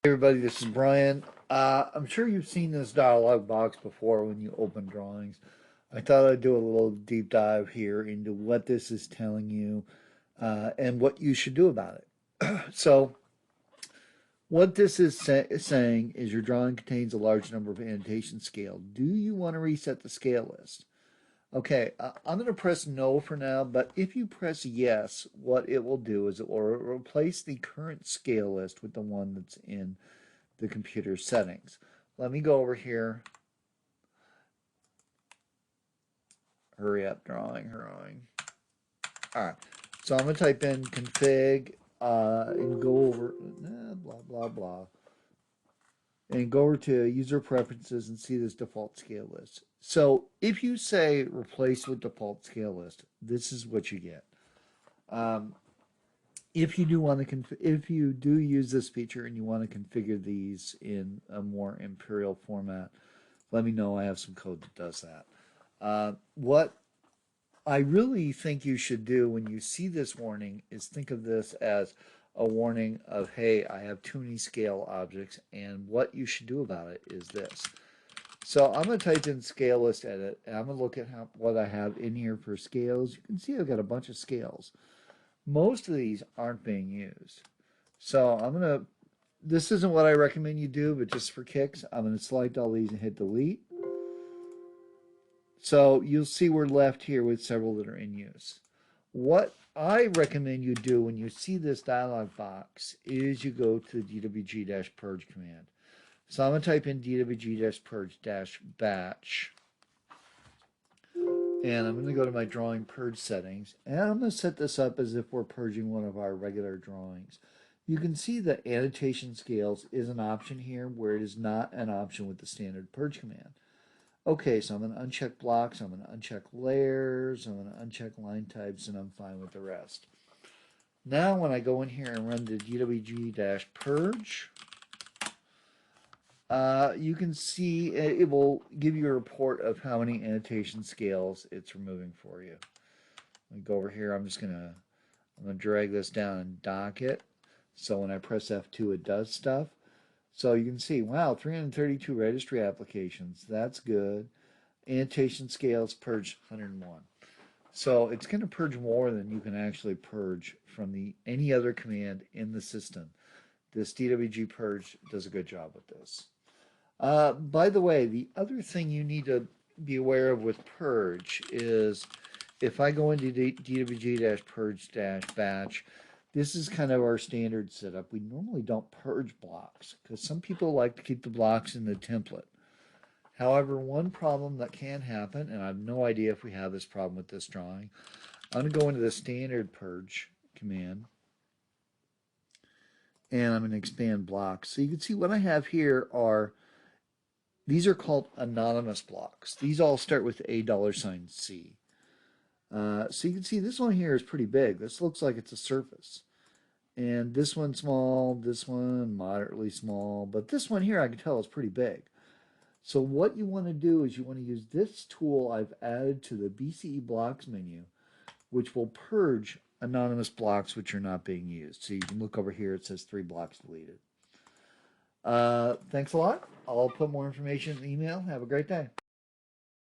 Hey everybody, this is Brian. I'm sure you've seen this dialog box before when you open drawings. I thought I'd do a little deep dive here into what this is telling you and what you should do about it. So, what this is saying is your drawing contains a large number of annotation scale. Do you want to reset the scale list? Okay, I'm going to press no for now, but if you press yes, what it will do is it will replace the current scale list with the one that's in the computer settings. Let me go over here. Hurry up, drawing. All right. So I'm going to type in config and go over blah, blah, blah. And go over to user preferences and see this default scale list. So if you say replace with default scale list, this is what you get. If you do want to if you do use this feature and you want to configure these in a more imperial format, let me know. I have some code that does that. What I really think you should do when you see this warning is think of this as a warning of, hey, I have too many scale objects, and what you should do about it is this. So I'm going to type in scale list edit, and I'm going to look at what I have in here for scales. You can see I've got a bunch of scales. Most of these aren't being used. So this isn't what I recommend you do, but just for kicks, I'm going to select all these and hit delete. So you'll see we're left here with several that are in use. What I recommend you do when you see this dialog box is you go to the DWG-PURGE command. So I'm going to type in DWG-PURGE-batch, and I'm going to go to my drawing purge settings, and I'm going to set this up as if we're purging one of our regular drawings. You can see that annotation scales is an option here where it is not an option with the standard purge command. Okay, so I'm going to uncheck blocks, I'm going to uncheck layers, I'm going to uncheck line types, and I'm fine with the rest. Now when I go in here and run the DWG-PURGE, you can see it will give you a report of how many annotation scales it's removing for you. Let me go over here, I'm going to drag this down and dock it. So when I press F2, it does stuff. So you can see, wow, 332 registry applications. That's good. Annotation scales purged 101. So it's going to purge more than you can actually purge from any other command in the system. This DWG purge does a good job with this. By the way, the other thing you need to be aware of with purge is if I go into DWG-PURGE-batch, this is kind of our standard setup. We normally don't purge blocks because some people like to keep the blocks in the template. However, one problem that can happen, and I have no idea if we have this problem with this drawing, I'm going to go into the standard purge command, and I'm going to expand blocks. So you can see what I have here these are called anonymous blocks. These all start with $C. So you can see this one here is pretty big. This looks like it's a surface. And this one small, this one moderately small, but this one here I can tell is pretty big. So what you want to do is you want to use this tool I've added to the BCE blocks menu, which will purge anonymous blocks which are not being used. So you can look over here, it says 3 blocks deleted. Thanks a lot. I'll put more information in the email. Have a great day.